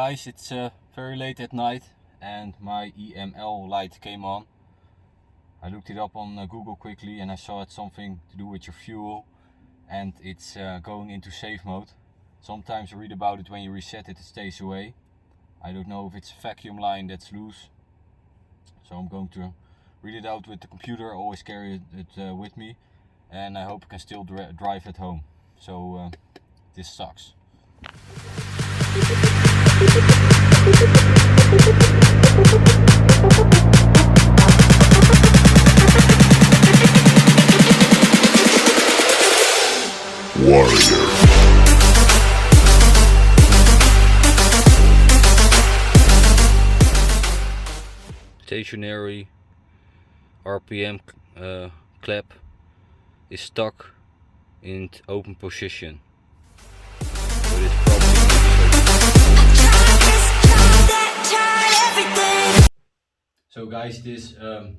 guys, it's very late at night and my EML light came on. I looked it up on Google quickly and I saw it's something to do with your fuel, and it's going into safe mode. Sometimes you read about it when you reset it, it stays away. I don't know if it's a vacuum line that's loose, so I'm going to read it out with the computer. I always carry it with me, and I hope I can still drive at home. So this sucks. Warrior. Stationary RPM clap is stuck in open position. So this So guys, this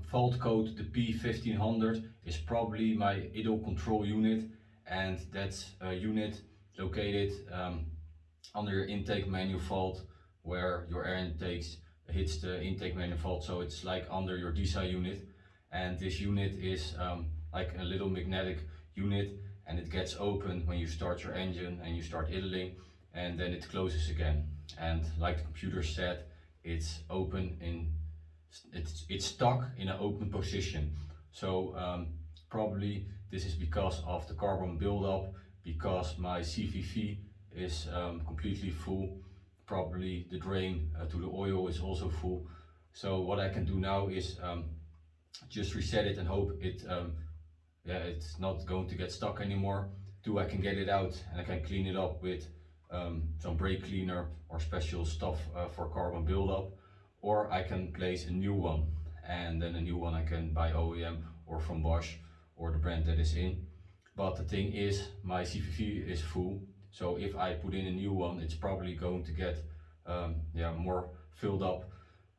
fault code, the P1500, is probably my idle control unit, and that's a unit located under your intake manifold, where your air intakes hits the intake manifold. So it's like under your DISA unit, and this unit is like a little magnetic unit, and it gets open when you start your engine and you start idling, and then it closes again. And like the computer said, it's open in it's stuck in an open position. So probably this is because of the carbon buildup, because my CVV is completely full. Probably the drain to the oil is also full. So what I can do now is just reset it and hope it's not going to get stuck anymore. I can get it out and I can clean it up with some brake cleaner or special stuff for carbon buildup, or I can place a new one, and then a new one I can buy OEM or from BOSCH or the brand that is in. But the thing is, my CVV is full, so if I put in a new one, it's probably going to get more filled up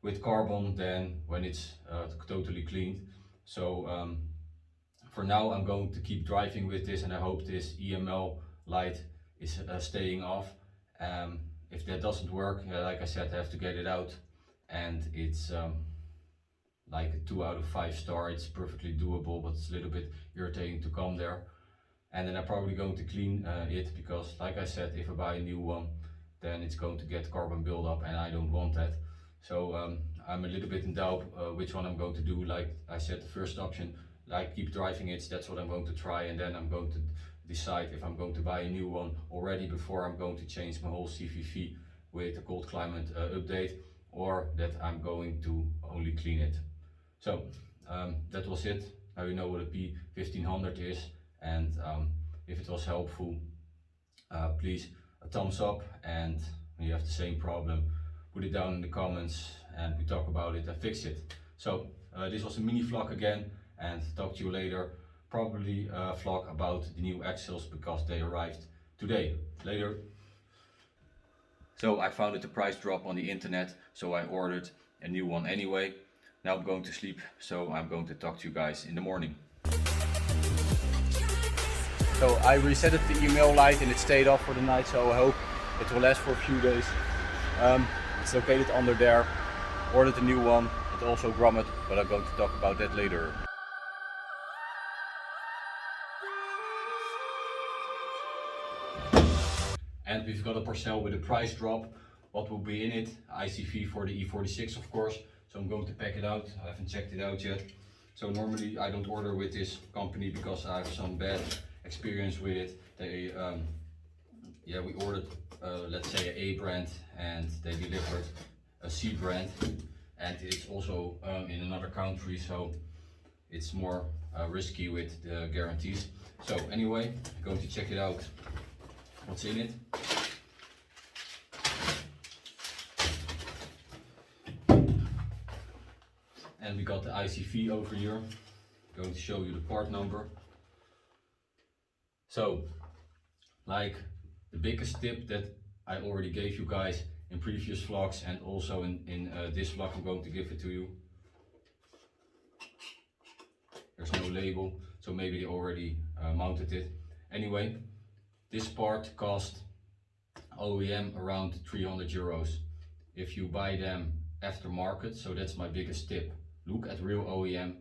with carbon than when it's totally cleaned. So for now I'm going to keep driving with this, and I hope this EML light is staying off. If that doesn't work, like I said, I have to get it out, and it's like a 2 out of 5 star. It's perfectly doable, but it's a little bit irritating to come there. And then I'm probably going to clean it, because like I said, if I buy a new one, then it's going to get carbon buildup, and I don't want that. So I'm a little bit in doubt which one I'm going to do. Like I said, the first option, like keep driving it, that's what I'm going to try, and then I'm going to decide if I'm going to buy a new one already before I'm going to change my whole CVV with a cold climate update, or that I'm going to only clean it. So that was it. Now you know what a P1500 is, and if it was helpful, please a thumbs up, and when you have the same problem, put it down in the comments and we talk about it and fix it. So this was a mini vlog again, and talk to you later. Probably a vlog about the new axles, because they arrived today. Later. So I found the price drop on the internet, so I ordered a new one anyway. Now I'm going to sleep, so I'm going to talk to you guys in the morning. So I reset the EML light and it stayed off for the night, so I hope it will last for a few days. It's located under there. Ordered a new one, it also grommet, but I'm going to talk about that later. And we've got a parcel with a price drop. What will be in it? ICV for the E46, of course. So I'm going to pack it out. I haven't checked it out yet. So normally I don't order with this company because I have some bad experience with it. They we ordered let's say an A brand, and they delivered a C brand, and it's also in another country, so it's more risky with the guarantees. So anyway, I'm going to check it out, what's in it. And we got the ICV over here. I'm going to show you the part number. So, like the biggest tip that I already gave you guys in previous vlogs, and also in this vlog I'm going to give it to you. There's no label, so maybe they already mounted it. Anyway, this part cost OEM around 300 euros. if you buy them aftermarket. So that's my biggest tip. Look at real OEM,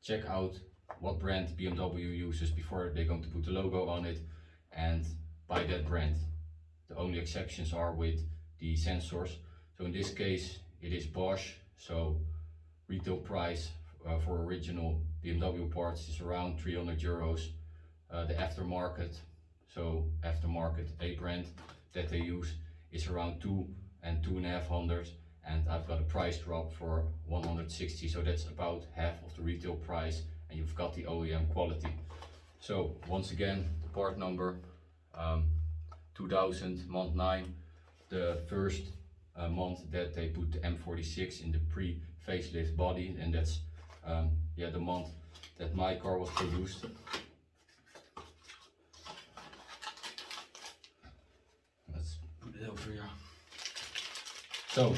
check out what brand BMW uses before they're going to put the logo on it, and buy that brand. The only exceptions are with the sensors. So in this case it is BOSCH, so retail price for original BMW parts is around 300 euros. The aftermarket, so aftermarket A brand that they use is around 2 and 2,500, and I've got a price drop for 160, so that's about half of the retail price, and you've got the OEM quality. So once again, the part number 2000, month 9, the first month that they put the M46 in the pre-facelift body, and that's yeah, the month that my car was produced. Let's put it over here. So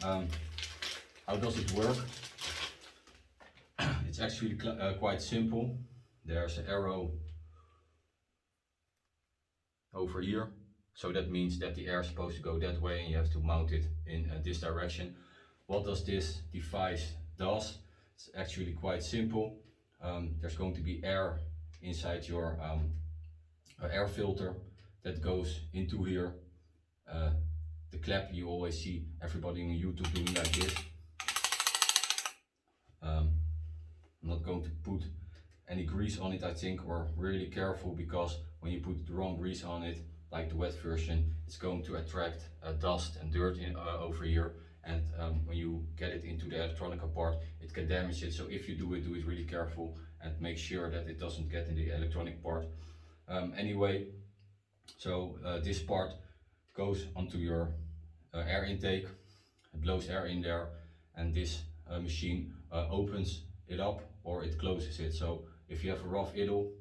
how does it work? It's actually quite simple. There's an arrow over here, so that means that the air is supposed to go that way, and you have to mount it in this direction. What does this device does? It's actually quite simple. There's going to be air inside your air filter that goes into here. The clap you always see everybody on YouTube doing like this. I'm not going to put any grease on it, I think, or really careful, because when you put the wrong grease on it, like the wet version, it's going to attract dust and dirt over here, and when you get it into the electronic part, it can damage it. So if you do it really careful and make sure that it doesn't get in the electronic part. Anyway, so this part goes onto your air intake, it blows air in there, and this machine opens it up or it closes it. So if you have a rough idle,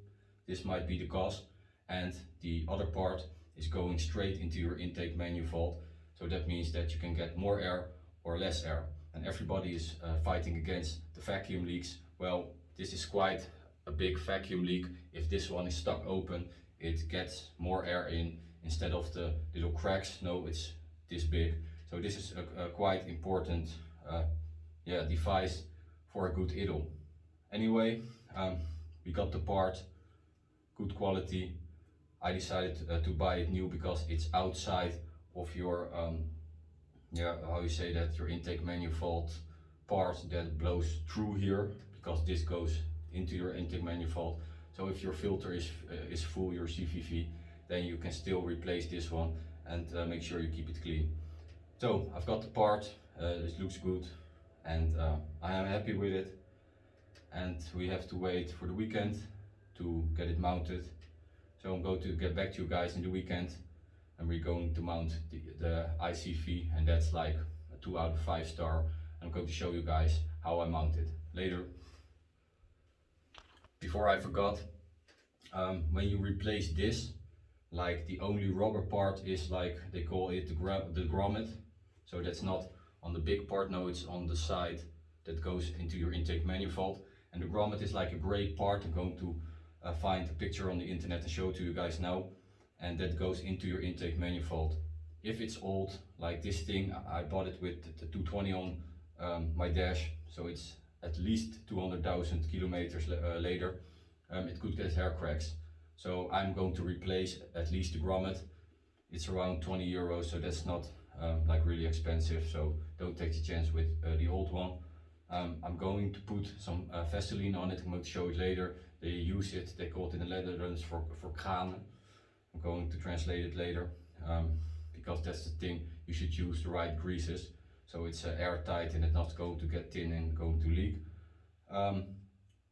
this might be the cause, and the other part is going straight into your intake manifold. So that means that you can get more air or less air, and everybody is fighting against the vacuum leaks. Well, this is quite a big vacuum leak. If this one is stuck open, it gets more air in instead of the little cracks. No, it's this big. So this is a quite important device for a good idle. Anyway, we got the part, good quality. I decided to buy it new because it's outside of your how you say that, your intake manifold part that blows through here, because this goes into your intake manifold. So if your filter is full, your CVV, then you can still replace this one, and make sure you keep it clean. So I've got the part, it looks good, and I am happy with it, and we have to wait for the weekend to get it mounted. So I'm going to get back to you guys in the weekend, and we're going to mount the ICV, and that's like a 2 out of 5 star. I'm going to show you guys how I mount it later. Before I forgot, when you replace this, like the only rubber part is, like they call it, the grommet. So that's not on the big part, no, it's on the side that goes into your intake manifold. And the grommet is like a gray part. I'm going to find a picture on the internet and show it to you guys now. And that goes into your intake manifold. If it's old, like this thing, I bought it with the 220 on my dash, so it's at least 200,000 kilometers later. It could get hair cracks. So I'm going to replace at least the grommet. It's around 20 euros, so that's not like really expensive, so don't take the chance with the old one. I'm going to put some Vaseline on it. I'm going to show it later. They use it, they call it in the Netherlands for kraan. I'm going to translate it later, because that's the thing, you should use the right greases, so it's airtight and it's not going to get thin and going to leak.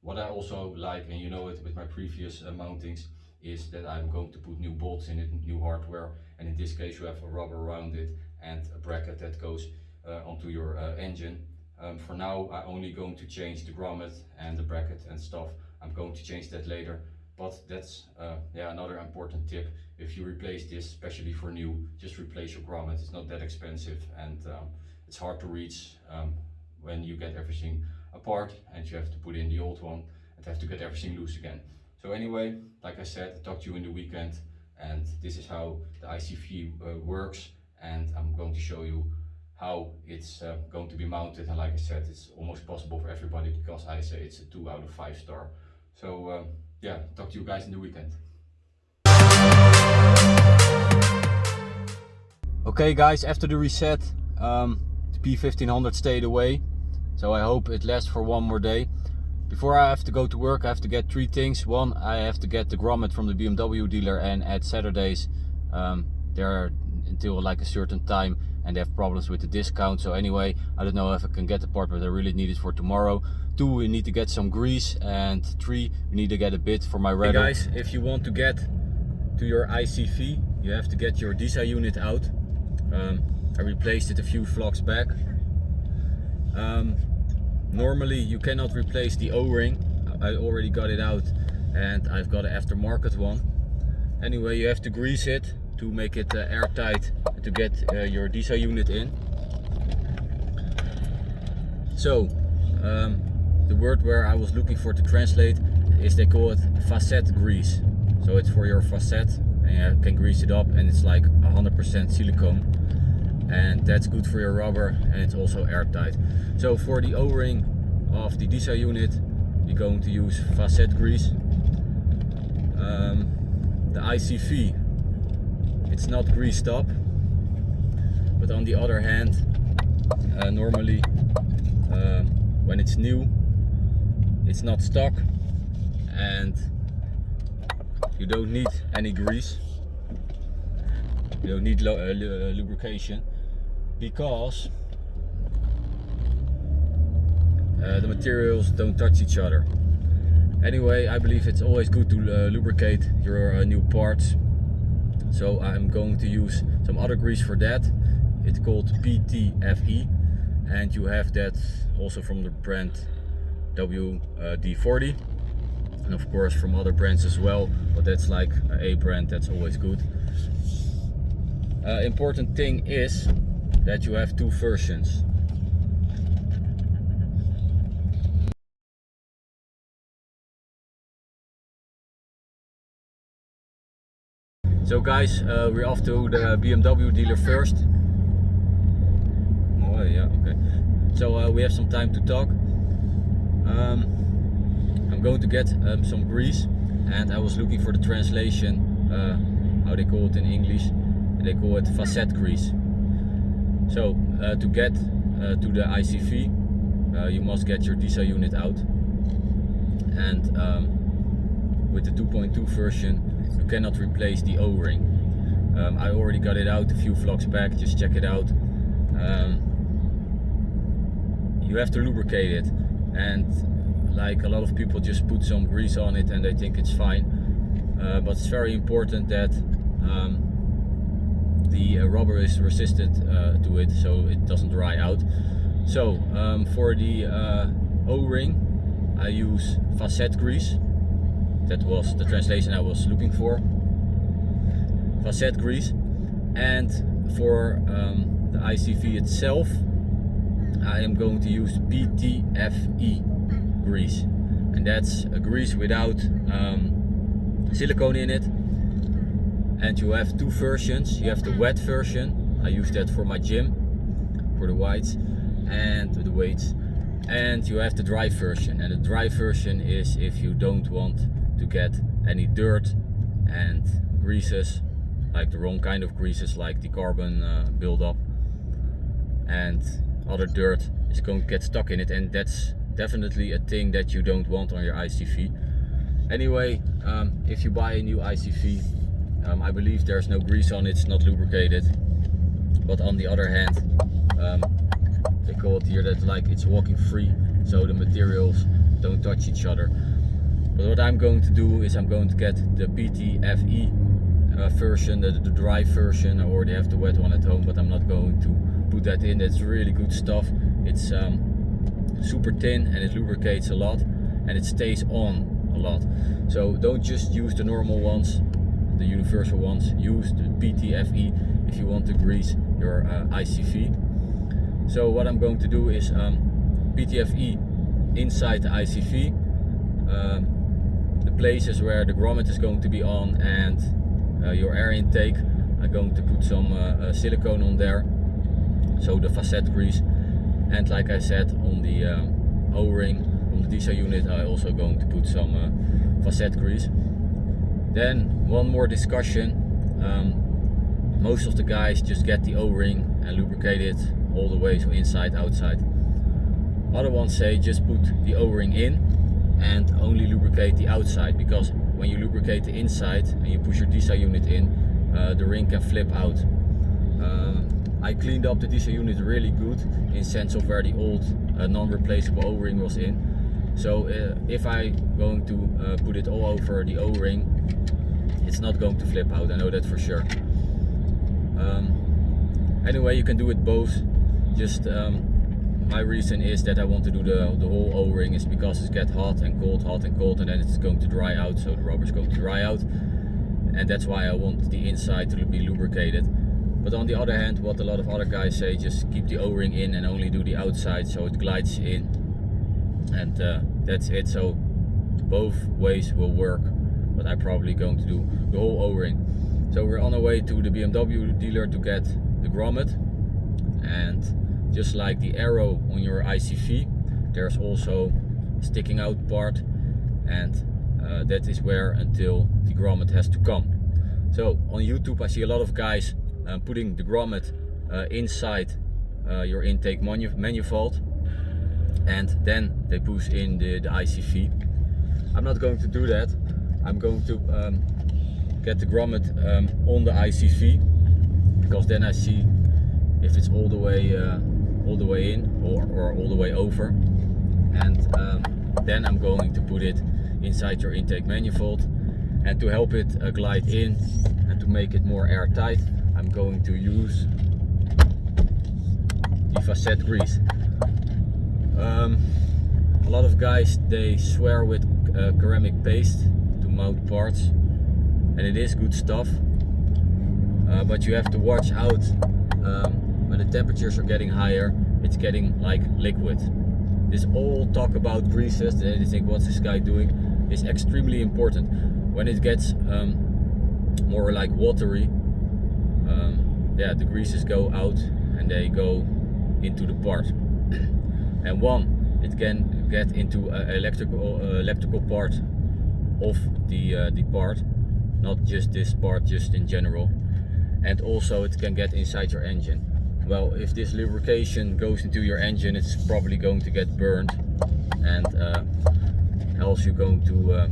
What I also like, and you know it with my previous mountings, is that I'm going to put new bolts in it, new hardware, and in this case you have a rubber around it and a bracket that goes onto your engine. For now I'm only going to change the grommet and the bracket and stuff. I'm going to change that later, but that's another important tip. If you replace this, especially for new, just replace your grommet. It's not that expensive, and it's hard to reach when you get everything apart and you have to put in the old one and have to get everything loose again. So anyway, like I said, I'll talk to you in the weekend, and this is how the ICV works, and I'm going to show you how it's going to be mounted. And like I said, it's almost possible for everybody because I say it's a 2 out of 5 star. So yeah, talk to you guys in the weekend. Okay guys, after the reset, the P1500 stayed away, so I hope it lasts for one more day. Before I have to go to work, I have to get 3 things. One, I have to get the grommet from the BMW dealer, and at Saturdays they're until like a certain time and they have problems with the discount. So anyway, I don't know if I can get the part, but I really need it for tomorrow. 2, we need to get some grease, and 3, we need to get a bit for my rudder. Hey guys, if you want to get to your ICV, you have to get your DISA unit out. I replaced it a few vlogs back. Normally you cannot replace the O-ring. I already got it out and I've got an aftermarket one. Anyway, you have to grease it to make it airtight to get your DISA unit in. So the word where I was looking for to translate is, they call it facet grease. So it's for your facet and you can grease it up, and it's like 100% silicone, and that's good for your rubber, and it's also airtight. So for the O-ring of the DISA unit, you're going to use facet grease. The ICV, it's not greased up, but on the other hand, normally when it's new, it's not stuck and you don't need any grease. You don't need lubrication, because the materials don't touch each other. Anyway, I believe it's always good to lubricate your new parts. So I'm going to use some other grease for that. It's called PTFE, and you have that also from the brand WD-40, and of course from other brands as well, but that's like a brand, that's always good. Important thing is that you have 2 versions. So guys, we're off to the BMW dealer first. Oh yeah, okay. So we have some time to talk. I'm going to get some grease, and I was looking for the translation, how they call it in English. They call it facet grease. So to get to the ICV, you must get your DISA unit out, and with the 2.2 version you cannot replace the O-ring. I already got it out a few vlogs back, just check it out. You have to lubricate it, and like a lot of people just put some grease on it and they think it's fine, but it's very important that the rubber is resistant to it, so it doesn't dry out. So for the O-ring, I use facet grease. That was the translation I was looking for. Facet grease. And for the ICV itself, I am going to use PTFE grease, and that's a grease without silicone in it. And you have 2 versions. You have the wet version. I use that for my gym, for the weights and the weights. And you have the dry version. And the dry version is if you don't want to get any dirt and greases, like the wrong kind of greases, like the carbon buildup and other dirt is going to get stuck in it, and that's definitely a thing that you don't want on your ICV. Anyway, if you buy a new ICV, I believe there's no grease on it, it's not lubricated. But on the other hand, they call it here that like it's walking free, so the materials don't touch each other. But what I'm going to do is I'm going to get the PTFE version, the dry version. I already have the wet one at home, but I'm not going to put that in. It's really good stuff. It's super thin and it lubricates a lot and it stays on a lot. So don't just use the normal ones, the universal ones. Use the PTFE if you want to grease your ICV. So what I'm going to do is PTFE inside the ICV, the places where the grommet is going to be on and your air intake. I'm going to put some silicone on there, so the facet grease, and like I said, on the O-ring on the DISA unit I also going to put some facet grease. Then one more discussion. Most of the guys just get the O-ring and lubricate it all the way, so inside, outside. Other ones say just put the O-ring in and only lubricate the outside, because when you lubricate the inside and you push your DISA unit in, the ring can flip out. I cleaned up the DISA unit really good in sense of where the old non-replaceable O-ring was in. So if I'm going to put it all over the O-ring, it's not going to flip out, I know that for sure. Anyway, you can do it both. Just my reason is that I want to do the whole O-ring is because it gets hot and cold, and then it's going to dry out, so the rubber's going to dry out, and that's why I want the inside to be lubricated. But on the other hand, what a lot of other guys say, just keep the O-ring in and only do the outside so it glides in, and that's it. So both ways will work, but I'm probably going to do the whole O-ring. So we're on our way to the BMW dealer to get the grommet, and just like the arrow on your ICV, there's also a sticking out part, and that is where until the grommet has to come. So on YouTube I see a lot of guys putting the grommet inside your intake manifold, and then they push in the ICV. I'm not going to do that. I'm going to get the grommet on the ICV, because then I see if it's all the way in or all the way over, and then I'm going to put it inside your intake manifold. And to help it glide in and to make it more airtight, I'm going to use the facet grease. A lot of guys, they swear with ceramic paste to mount parts, and it is good stuff, but you have to watch out when the temperatures are getting higher, it's getting like liquid. This all talk about greases, they think what's this guy doing, is extremely important. When it gets more like watery, yeah, the greases go out and they go into the part. And one, it can get into electrical part of the part, not just this part, just in general. And also it can get inside your engine. Well, if this lubrication goes into your engine, it's probably going to get burned, and else you're going to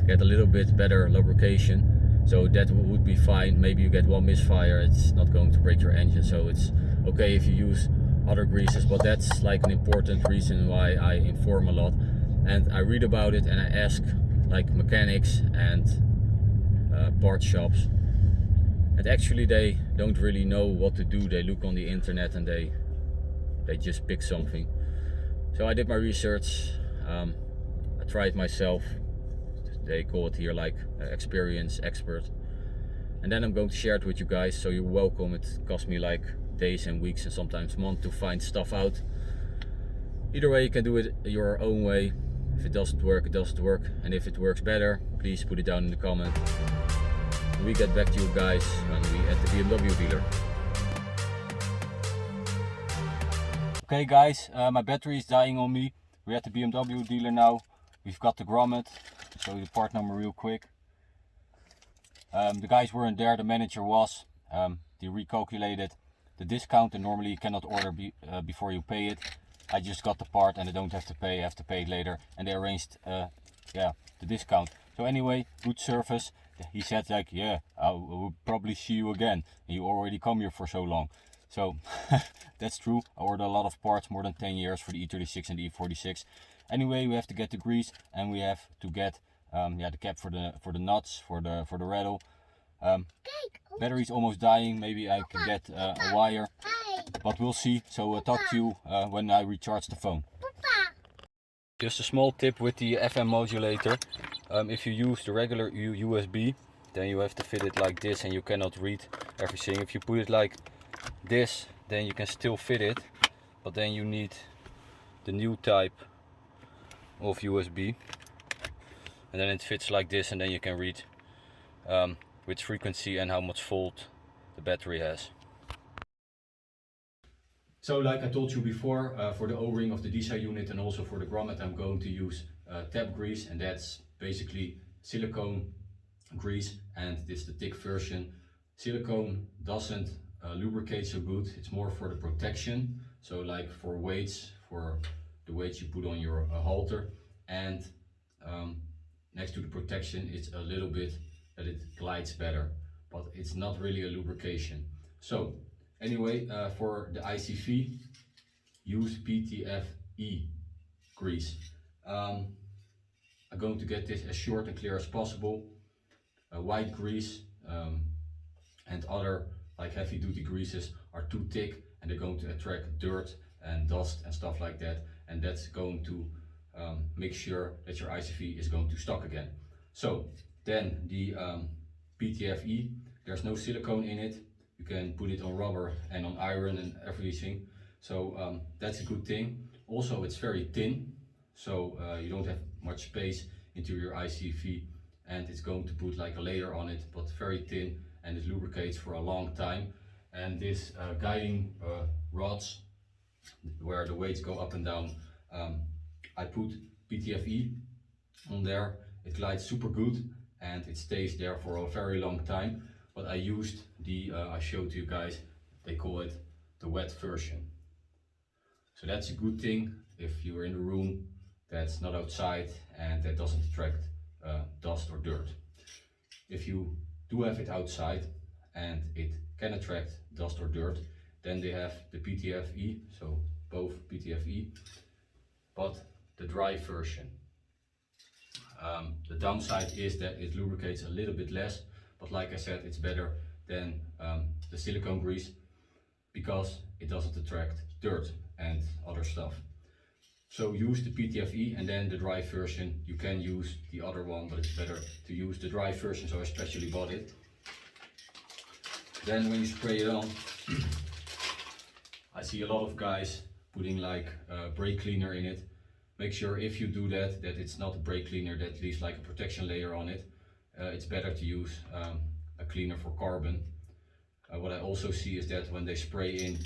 get a little bit better lubrication, so that would be fine. Maybe you get one misfire, it's not going to break your engine, so it's okay if you use other greases. But that's like an important reason why I inform a lot, and I read about it, and I ask like mechanics and part shops, and actually they don't really know what to do. They look on the internet and they just pick something. So I did my research, I tried myself. They call it here like experience expert, and then I'm going to share it with you guys, so you're welcome. It cost me like days and weeks and sometimes months to find stuff out. Either way, you can do it your own way. If it doesn't work, it doesn't work, and if it works better, please put it down in the comment. We get back to you guys when we at the BMW dealer. Okay guys, my battery is dying on me. We're at the BMW dealer now. We've got the grommet. Show you the part number real quick. The guys weren't there, the manager was. They recalculated the discount, and normally you cannot order before you pay it. I just got the part and I don't have to pay, I have to pay it later, and they arranged yeah, the discount. So anyway, good service. He said like, yeah, I will probably see you again, and you already come here for so long. So that's true. I ordered a lot of parts, more than 10 years for the E36 and the E46. Anyway, we have to get the grease, and we have to get yeah, the cap for the nuts, for the rattle. Battery's almost dying. Maybe I can get a wire, but we'll see. So talk to you when I recharge the phone. Just a small tip with the FM modulator. If you use the regular USB, then you have to fit it like this, and you cannot read everything. If you put it like this, then you can still fit it, but then you need the new type of USB, and then it fits like this, and then you can read which frequency and how much volt the battery has. So like I told you before, for the O-ring of the DISA unit and also for the grommet, I'm going to use tap grease, and that's basically silicone grease, and it's the thick version. Silicone doesn't lubricate so good, it's more for the protection, so like for weights, for the weights you put on your halter, and next to the protection it's a little bit that it glides better, but it's not really a lubrication. So anyway, for the ICV, use PTFE grease. I'm going to get this as short and clear as possible. White grease and other like heavy duty greases are too thick and they're going to attract dirt and dust and stuff like that, and that's going to make sure that your ICV is going to stock again. So then the PTFE, there's no silicone in it. You can put it on rubber and on iron and everything, so that's a good thing. Also, it's very thin, so you don't have much space into your ICV, and it's going to put like a layer on it, but very thin, and it lubricates for a long time. And this guiding rods where the weights go up and down, I put PTFE on there. It glides super good and it stays there for a very long time. But I used the, I showed you guys, they call it the wet version. So that's a good thing if you're in a room that's not outside and that doesn't attract dust or dirt. If you do have it outside and it can attract dust or dirt, then they have the PTFE, so both PTFE, but the dry version. The downside is that it lubricates a little bit less, but like I said, it's better than the silicone grease because it doesn't attract dirt and other stuff. So use the PTFE, and then the dry version, you can use the other one, but it's better to use the dry version, so I especially bought it. Then when you spray it on, I see a lot of guys putting like brake cleaner in it. Make sure if you do that, that it's not a brake cleaner that leaves like a protection layer on it. It's better to use a cleaner for carbon. What I also see is that when they spray in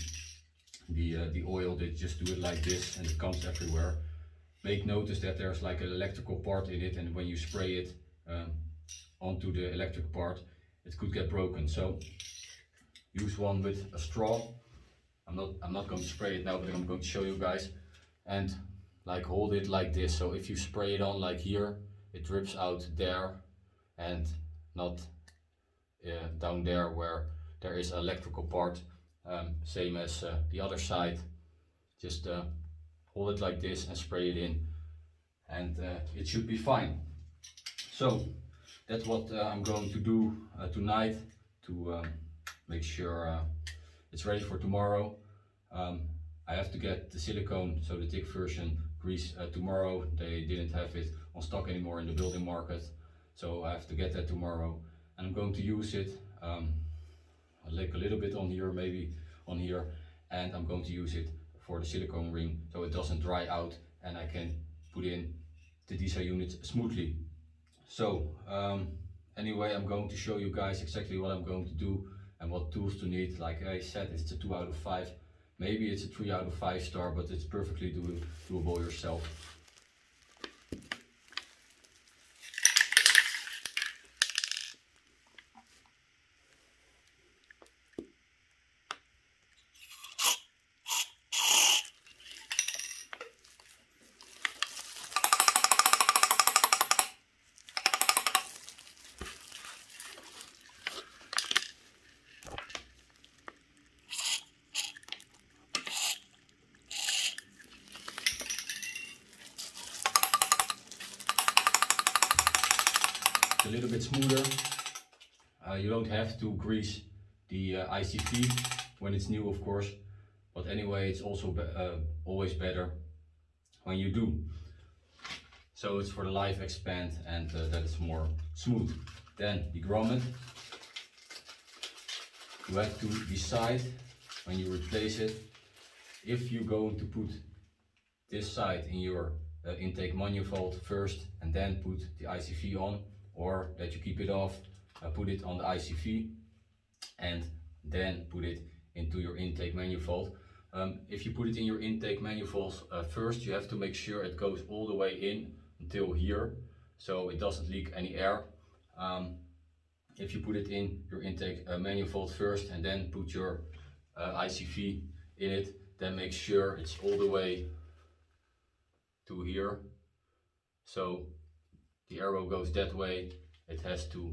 the oil, they just do it like this and it comes everywhere. Make notice that there's like an electrical part in it, and when you spray it onto the electric part, it could get broken. So use one with a straw. I'm not going to spray it now, but I'm going to show you guys, and like hold it like this. So if you spray it on like here, it drips out there and not down there where there is an electrical part. Same as the other side. Just hold it like this and spray it in, and it should be fine. So that's what I'm going to do tonight to make sure it's ready for tomorrow. I have to get the silicone, so the thick version grease tomorrow. They didn't have it on stock anymore in the building market, so I have to get that tomorrow, and I'm going to use it. I'll lick a little bit on here, maybe on here, and I'm going to use it for the silicone ring so it doesn't dry out and I can put in the DISA unit smoothly. So anyway, I'm going to show you guys exactly what I'm going to do and what tools to need. Like I said, it's a 2 out of 5. Maybe it's a 3 out of 5 star, but it's perfectly doable yourself. A little bit smoother. You don't have to grease the ICV when it's new, of course, but anyway, it's also always better when you do. So it's for the life expand, and that is more smooth. Then the grommet. You have to decide when you replace it if you're going to put this side in your intake manifold first and then put the ICV on, or that you keep it off, put it on the ICV and then put it into your intake manifold. If you put it in your intake manifold first, you have to make sure it goes all the way in until here, so it doesn't leak any air. If you put it in your intake manifold first and then put your ICV in it, then make sure it's all the way to here. So the arrow goes that way, it has to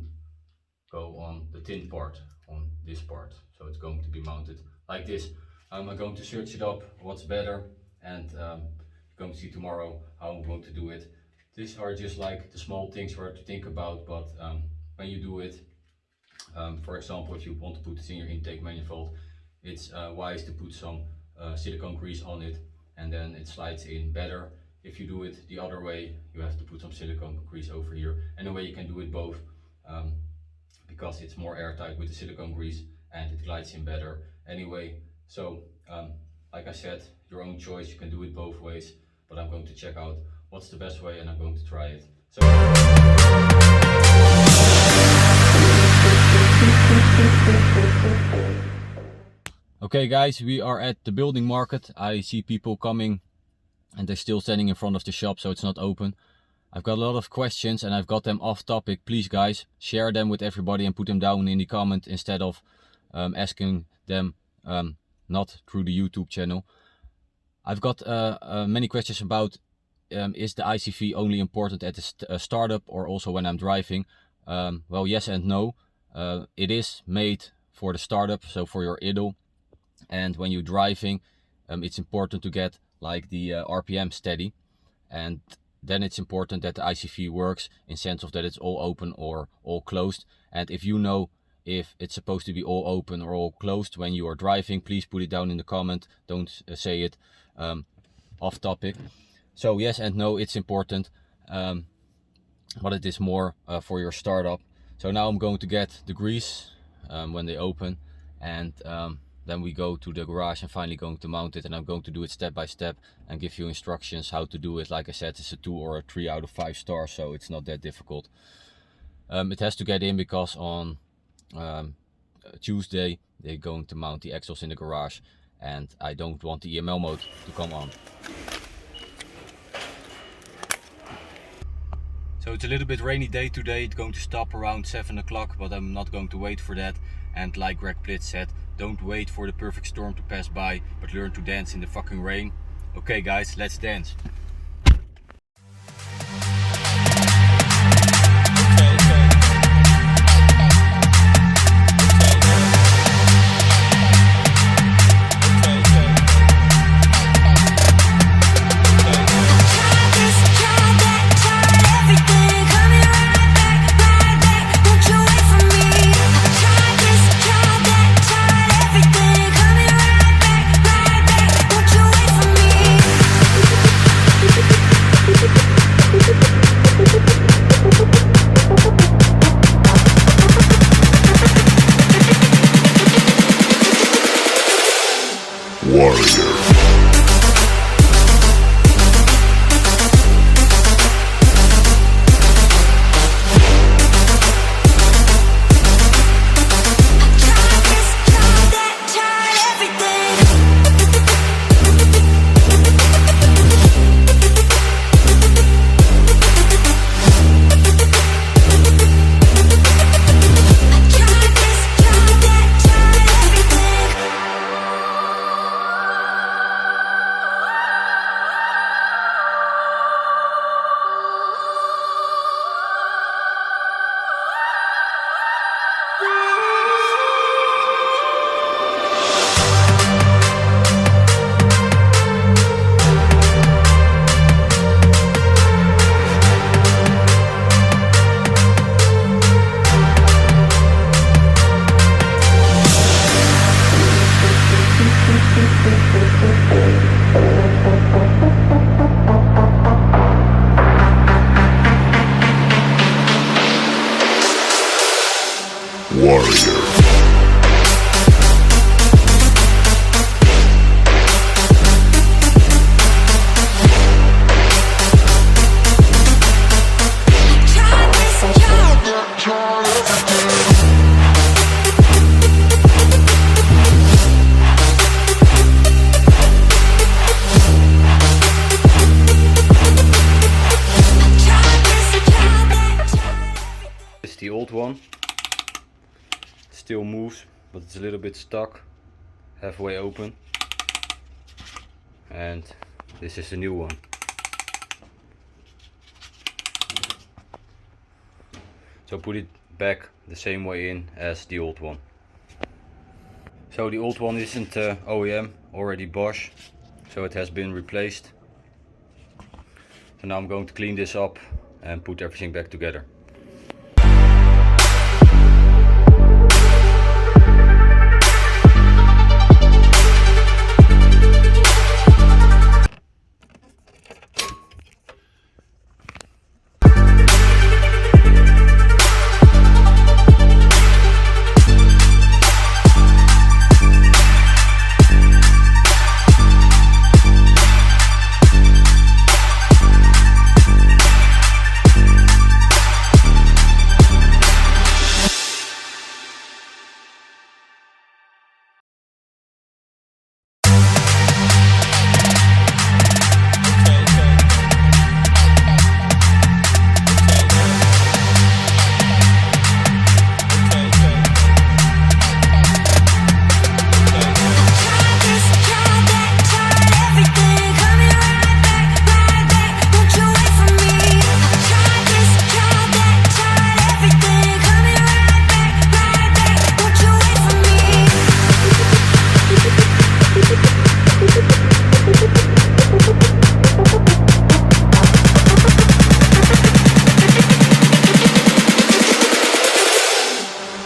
go on the tin part, on this part. So it's going to be mounted like this. I'm going to search it up, what's better, and you're going to see tomorrow how I'm going to do it. These are just like the small things where to think about, but when you do it, for example, if you want to put this in your intake manifold, it's wise to put some silicone grease on it, and then it slides in better. If you do it the other way, you have to put some silicone grease over here. Anyway, you can do it both because it's more airtight with the silicone grease and it glides in better. Anyway, so like I said, your own choice, you can do it both ways, but I'm going to check out what's the best way and I'm going to try it. So okay guys, we are at the building market. I see people coming and they're still standing in front of the shop, so it's not open. I've got a lot of questions and I've got them off topic. Please guys, share them with everybody and put them down in the comment instead of asking them not through the YouTube channel. I've got many questions about is the ICV only important at the startup or also when I'm driving? Well, yes and no. It is made for the startup, so for your idle, and when you're driving, it's important to get like the RPM steady, and then it's important that the ICV works in sense of that it's all open or all closed. And if you know if it's supposed to be all open or all closed when you are driving, please put it down in the comment. Don't say it off topic. So yes and no, it's important, but it is more for your startup. So now I'm going to get the grease when they open, and then we go to the garage and finally going to mount it, and I'm going to do it step by step and give you instructions how to do it. Like I said, it's a 2 or a 3 out of 5 stars, so it's not that difficult. It has to get in because on Tuesday they're going to mount the axles in the garage and I don't want the EML mode to come on. So it's a little bit rainy day today. It's going to stop around 7 o'clock, but I'm not going to wait for that. And like Greg Blitz said, don't wait for the perfect storm to pass by, but learn to dance in the fucking rain. Okay guys, let's dance. one. It still moves, but it's a little bit stuck, halfway open. And this is the new one. So put it back the same way in as the old one. So the old one isn't OEM, already BOSCH, so it has been replaced. So now I'm going to clean this up and put everything back together.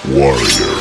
Warrior.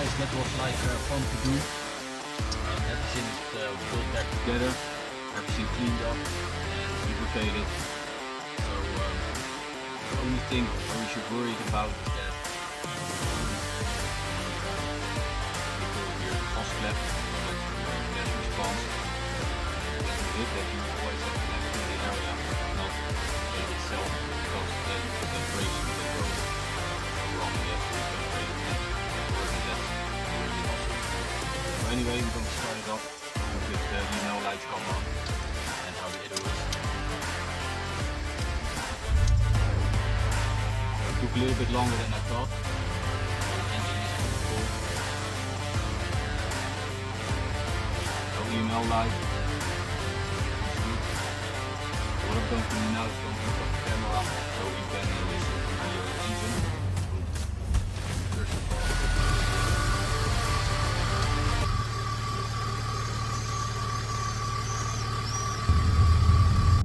That was like fun to do. Everything is built back together, everything cleaned up and lubricated. So the only thing we should worry about is that here the gas clap, that's the gas response. That's it, that you always have to have in the area, not in itself, because the vibration can go wrong. You have to calibrate it. So anyway, we're going to start it off with the EML lights come on and how the idle is. So it took a little bit longer than I thought. The engine is full. So EML light. So what I'm going to do now is going to hook up the camera so we can listen to the engine. First of all.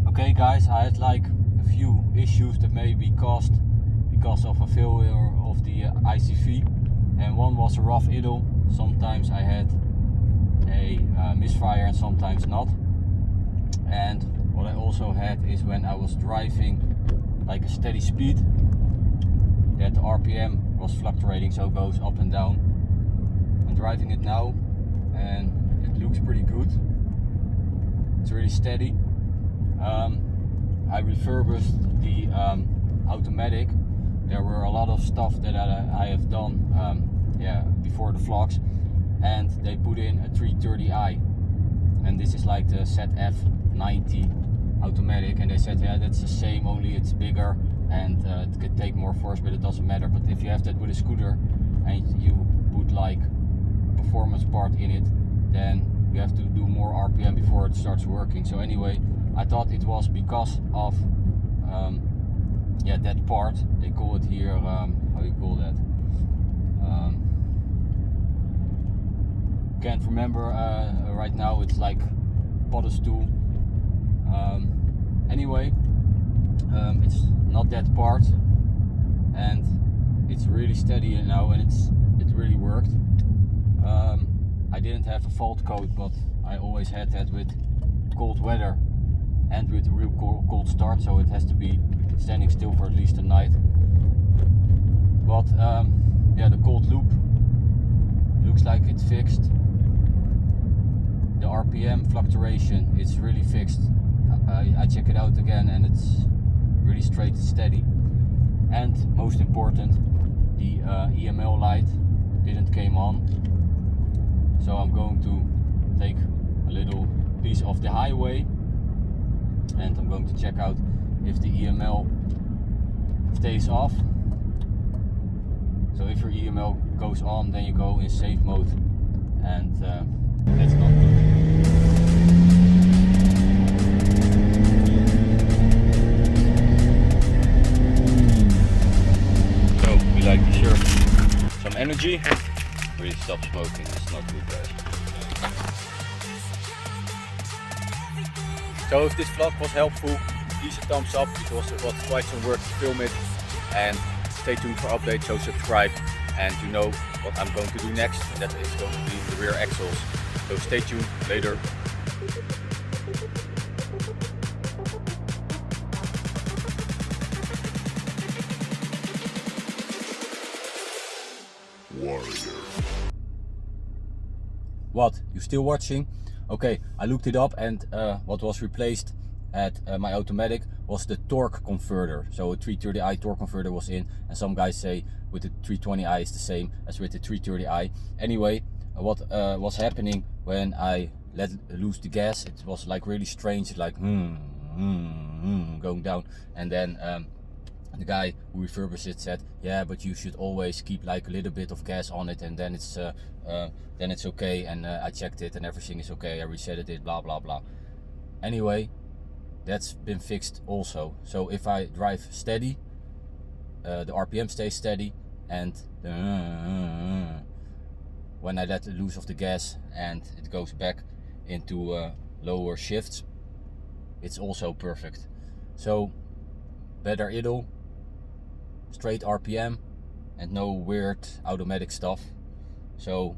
Okay guys, I had like a few issues that may be caused because of a failure of the ICV, and one was a rough idle. Sometimes I had a misfire and sometimes not. And what I also had is when I was driving like a steady speed, that the RPM was fluctuating, so it goes up and down. I'm driving it now and it looks pretty good. It's really steady. I refurbished the automatic. There were a lot of stuff that I have done before the flux, and they put in a 330i, and this is like the ZF90 automatic, and they said, yeah, that's the same, only it's bigger and it could take more force, but it doesn't matter. But if you have that with a scooter and you put like a performance part in it, then you have to do more RPM before it starts working. So anyway, I thought it was because of that part. They call it here, how do you call that? Can't remember right now. It's like pedestal. Anyway, it's not that part, and it's really steady now, and it really worked. I didn't have a fault code, but I always had that with cold weather and with a real cold start, so it has to be standing still for at least a night. But the cold loop looks like it's fixed. The RPM fluctuation, it's really fixed. I check it out again and it's really straight and steady. And most important, the EML light didn't came on. So I'm going to take a little piece of the highway and I'm going to check out if the EML stays off. So if your EML goes on, then you go in safe mode, and that's not good. So we like to share some energy. Really stop smoking, it's not good, guys. So if this vlog was helpful, please a thumbs up, because it was quite some work to film it, and stay tuned for updates, so subscribe, and you know what I'm going to do next, and that is going to be the rear axles. So stay tuned later. Warrior. What? You still watching? Okay, I looked it up, and what was replaced at my automatic was the torque converter. So a 330i torque converter was in, and some guys say with the 320i is the same as with the 330i. Anyway, what was happening when I let loose the gas, it was like really strange, like going down, and then the guy who refurbished it said, yeah, but you should always keep like a little bit of gas on it, and then it's okay. And I checked it and everything is okay. I reset it, blah blah blah. Anyway, that's been fixed also. So if I drive steady, the RPM stays steady, and when I let loose of the gas and it goes back into lower shifts, it's also perfect. So better idle, straight RPM, and no weird automatic stuff. So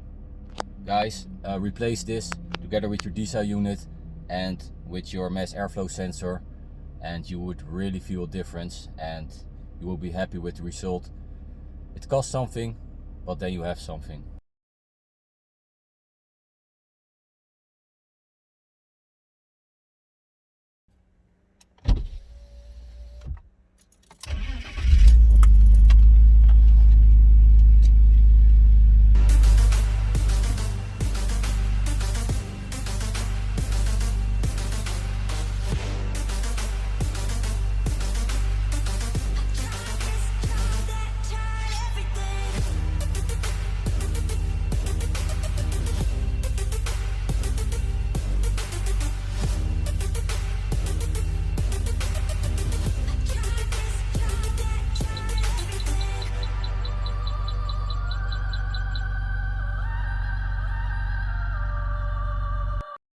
guys, replace this together with your DISA unit and with your mass airflow sensor, and you would really feel a difference, and you will be happy with the result. It costs something, but then you have something.